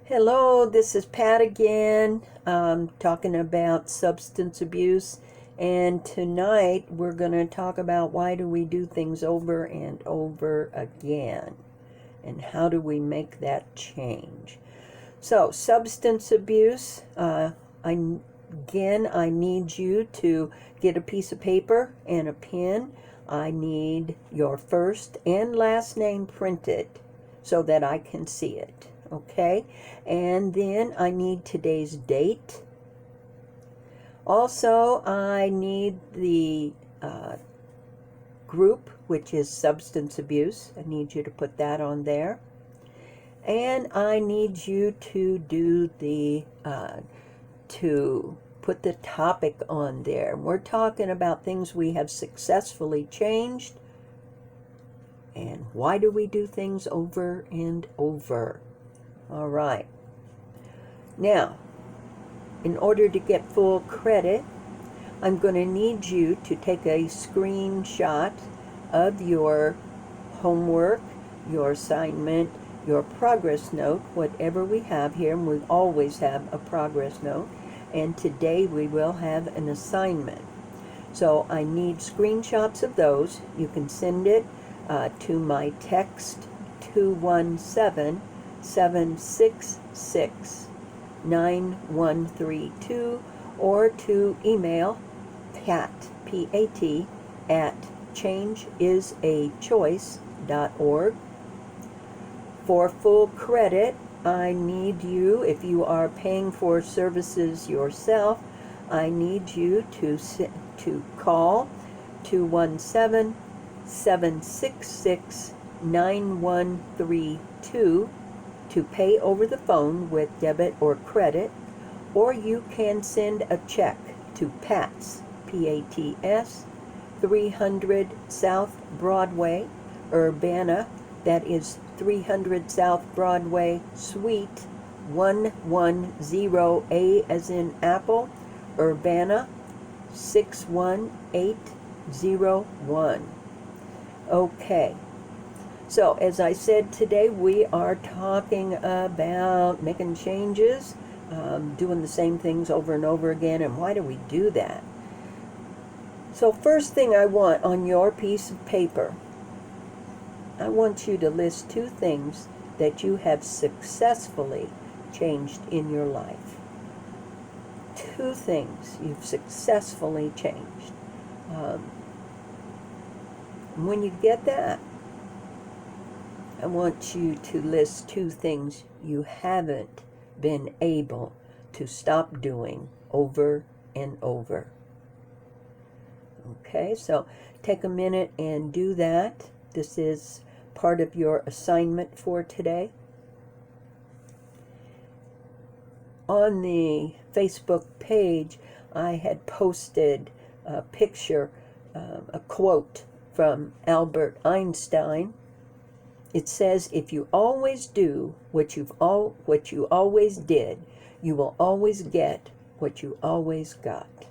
Hello, this is Pat again, talking about substance abuse. And tonight we're going to talk about why do we do things over and over again, and how do we make that change. So, substance abuse, I need you to get a piece of paper and a pen. I need your first and last name printed so that I can see it. Okay, and then I need today's date. Also, I need the group, which is substance abuse. I need you to put that on there. And I need you to do to put the topic on there. We're talking about things we have successfully changed, and why do we do things over and over? All right. Now, in order to get full credit, I'm going to need you to take a screenshot of your homework, your assignment, your progress note, whatever we have here, and we always have a progress note, and today we will have an assignment. So I need screenshots of those. You can send it to my text 217-766-9132, or to email Pat, P-A-T, at changeisAchoice.org. For full credit, I need you, if you are paying for services yourself, I need you to call 217-766-9132 to pay over the phone with debit or credit, or you can send a check to Pat's, P-A-T-S, 300 South Broadway, Urbana. That is 300 South Broadway, Suite 110A as in Apple, Urbana 61801. Okay. So, as I said, today we are talking about making changes, doing the same things over and over again, and why do we do that? So, first thing I want on your piece of paper, I want you to list 2 things that you have successfully changed in your life. 2 things you've successfully changed. When you get that, I want you to list 2 things you haven't been able to stop doing over and over. Okay, so take a minute and do that. This is part of your assignment for today. On the Facebook page, I had posted a picture, a quote from Albert Einstein. It says, "If you always do what you always did, you will always get what you always got."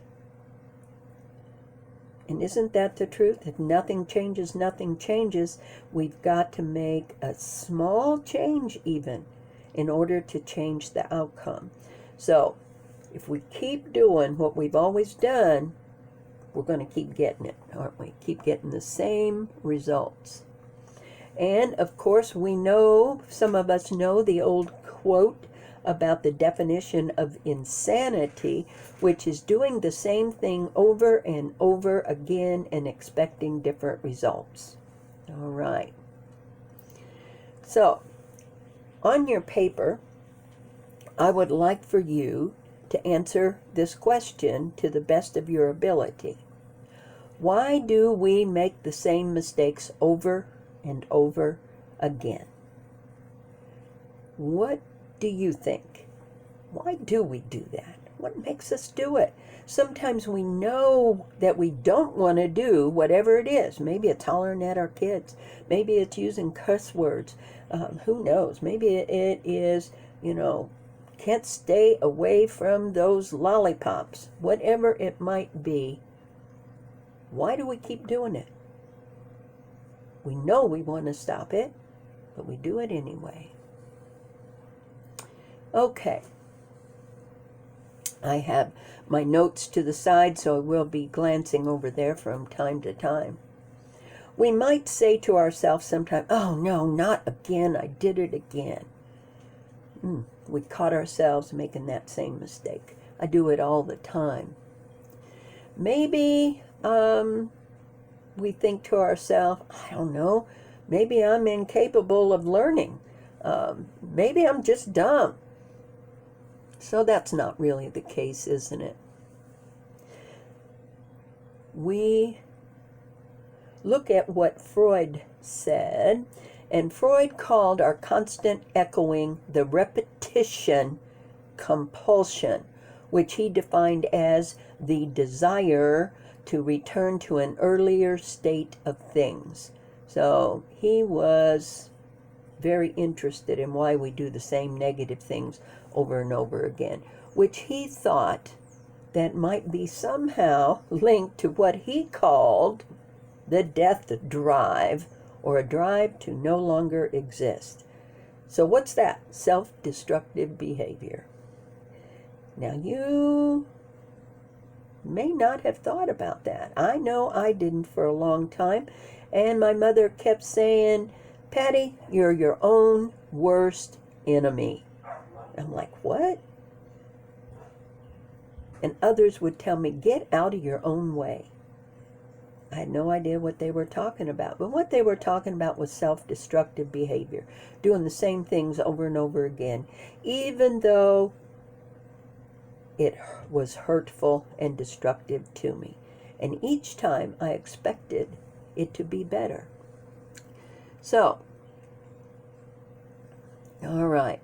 And isn't that the truth? If nothing changes, nothing changes. We've got to make a small change even in order to change the outcome. So if we keep doing what we've always done, we're going to keep getting it, aren't we? Keep getting the same results. And of course, we know, some of us know the old quote about the definition of insanity, which is doing the same thing over and over again and expecting different results. All right. So, on your paper, I would like for you to answer this question to the best of your ability. Why do we make the same mistakes over and over again? What do you think? Why do we do that? What makes us do it? Sometimes we know that we don't want to do whatever it is. Maybe it's hollering at our kids. Maybe it's using cuss words. Who knows? Maybe it is, can't stay away from those lollipops. Whatever it might be. Why do we keep doing it? We know we want to stop it, but we do it anyway. Okay. I have my notes to the side, so I will be glancing over there from time to time. We might say to ourselves sometimes, oh no, not again, I did it again. We caught ourselves making that same mistake. I do it all the time. Maybe we think to ourselves, I don't know, maybe I'm incapable of learning. Maybe I'm just dumb. So that's not really the case, isn't it? We look at what Freud said, and Freud called our constant echoing the repetition compulsion, which he defined as the desire to return to an earlier state of things. So he was very interested in why we do the same negative things over and over again, which he thought that might be somehow linked to what he called the death drive, or a drive to no longer exist. So what's that? Self-destructive behavior. Now you may not have thought about that. I know I didn't for a long time, and my mother kept saying, Patty, you're your own worst enemy. I'm like, what? And others would tell me, get out of your own way. I had no idea what they were talking about. But what they were talking about was self-destructive behavior, doing the same things over and over again, even though it was hurtful and destructive to me. And each time I expected it to be better. So, all right.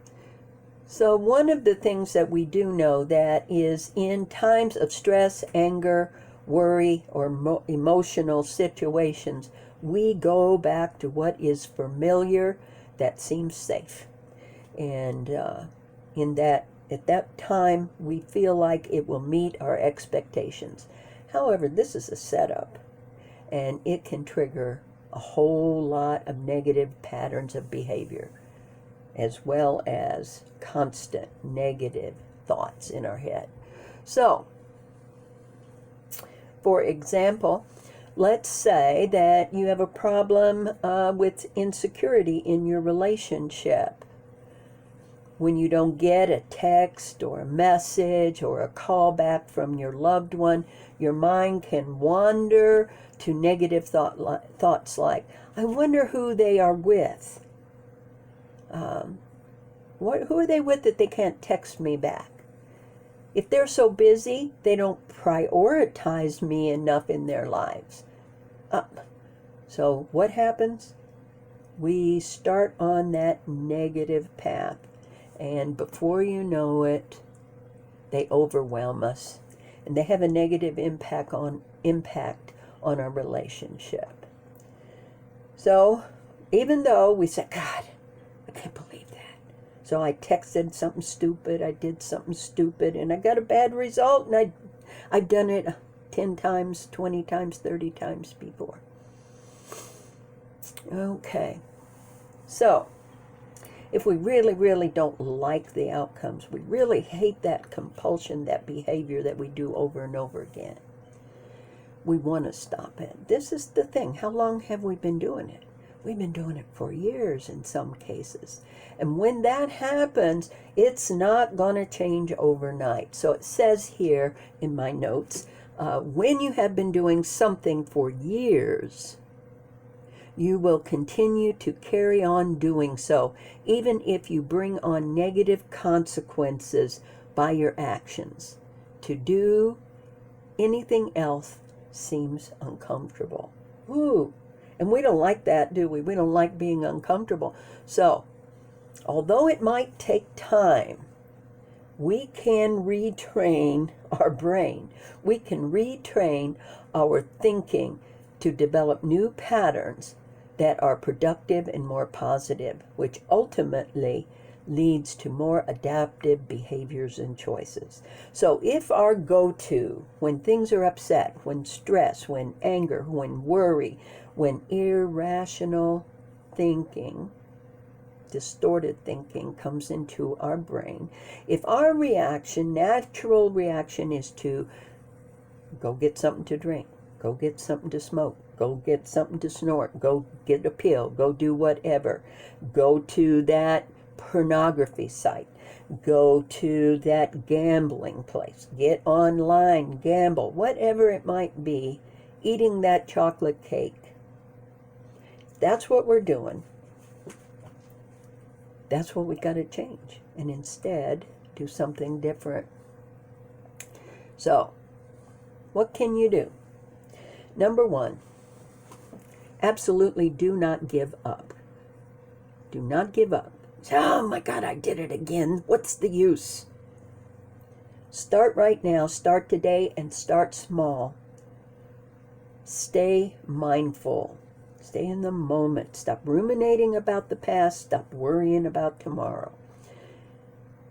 So one of the things that we do know that is in times of stress, anger, worry, or emotional situations, we go back to what is familiar, that seems safe. And at that time, we feel like it will meet our expectations. However, this is a setup, and it can trigger a whole lot of negative patterns of behavior, as well as constant negative thoughts in our head. So, for example, let's say that you have a problem with insecurity in your relationship. When you don't get a text or a message or a call back from your loved one, your mind can wander to negative thoughts like, I wonder who they are with. Who are they with that they can't text me back? If they're so busy, they don't prioritize me enough in their lives. So what happens? We start on that negative path. And before you know it, they overwhelm us. And they have a negative impact on our relationship. So even though we say, God, I can't believe that. So I texted something stupid, I did something stupid, and I got a bad result, and I've done it 10 times, 20 times, 30 times before. Okay. So, if we really, really don't like the outcomes, we really hate that compulsion, that behavior that we do over and over again, we want to stop it. This is the thing. How long have we been doing it? We've been doing it for years in some cases. And when that happens, it's not going to change overnight. So it says here in my notes, when you have been doing something for years, you will continue to carry on doing so, even if you bring on negative consequences by your actions. To do anything else seems uncomfortable. Ooh. And we don't like that, do we? We don't like being uncomfortable. So, although it might take time, we can retrain our brain. We can retrain our thinking to develop new patterns that are productive and more positive, which ultimately leads to more adaptive behaviors and choices. So if our go-to, when things are upset, when stress, when anger, when worry, when irrational thinking distorted thinking comes into our brain. If our reaction, natural reaction, is to go get something to drink, go get something to smoke, go get something to snort, go get a pill, go do whatever, go to that pornography site, go to that gambling place, get online, gamble, whatever it might be, eating that chocolate cake. That's what we're doing. That's what we got to change, and instead do something different. So, what can you do? Number one, absolutely do not give up. Do not give up. Oh my God, I did it again. What's the use? Start right now, start today, and start small. Stay mindful. Stay in the moment. Stop ruminating about the past. Stop worrying about tomorrow.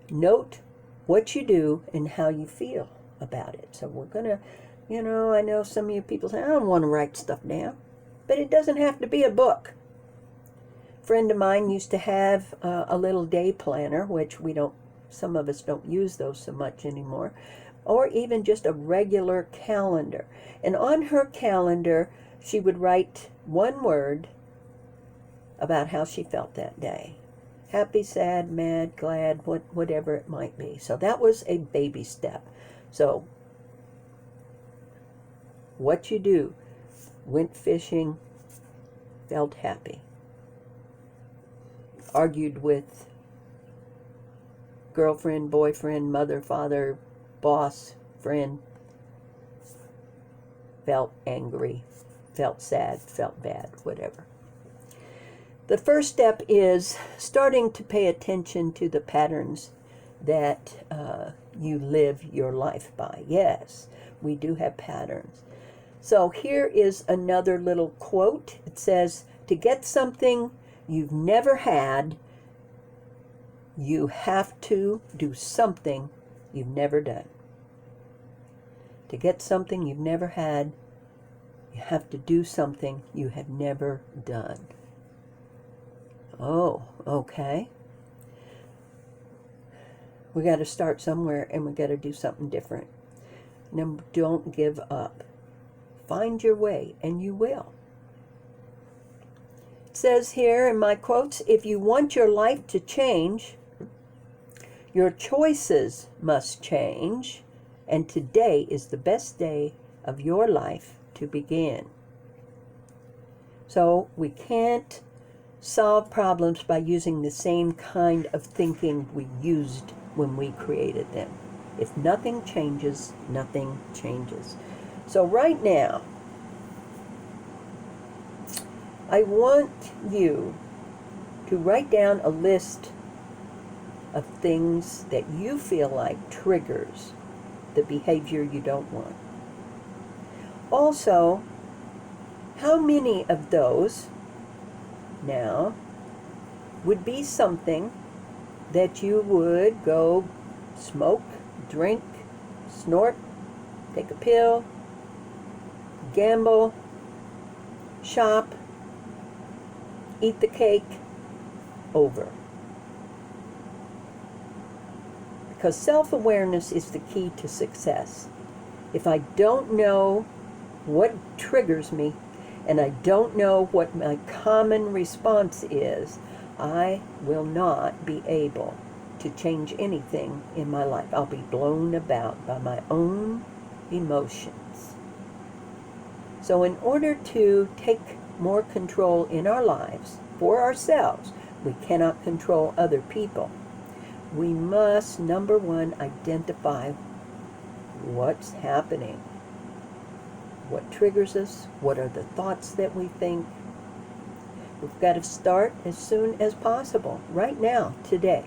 Note what you do and how you feel about it. So we're going to, I know some of you people say, I don't want to write stuff down. But it doesn't have to be a book. A friend of mine used to have a little day planner, which some of us don't use those so much anymore, or even just a regular calendar. And on her calendar, she would write one word about how she felt that day. Happy, sad, mad, glad, whatever it might be. So that was a baby step. So what you do, went fishing, felt happy. Argued with girlfriend, boyfriend, mother, father, boss, friend, felt angry, felt sad, felt bad, whatever. The first step is starting to pay attention to the patterns that you live your life by. Yes, we do have patterns. So here is another little quote. It says, to get something you've never had, you have to do something you've never done. To get something you've never had, you have to do something you have never done. Oh, okay. We got to start somewhere, and we got to do something different. Number, don't give up. Find your way, and you will. It says here in my quotes, if you want your life to change, your choices must change, and today is the best day of your life to begin. So we can't solve problems by using the same kind of thinking we used when we created them. If nothing changes, nothing changes. So right now, I want you to write down a list of things that you feel like triggers the behavior you don't want. Also, how many of those now would be something that you would go smoke, drink, snort, take a pill, gamble, shop, eat the cake over? Because self-awareness is the key to success. If I don't know what triggers me, and I don't know what my common response is, I will not be able to change anything in my life. I'll be blown about by my own emotions. So in order to take more control in our lives for ourselves, we cannot control other people. We must, number one, identify what's happening. What triggers us? What are the thoughts that we think? We've got to start as soon as possible, right now, today.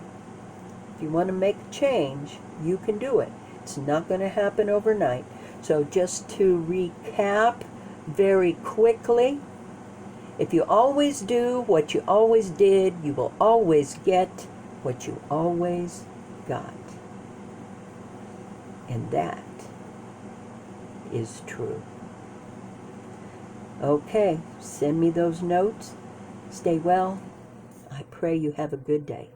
If you want to make a change, you can do it. It's not going to happen overnight. So just to recap very quickly, if you always do what you always did, you will always get what you always got. And that is true. Okay, send me those notes. Stay well. I I pray you have a good day.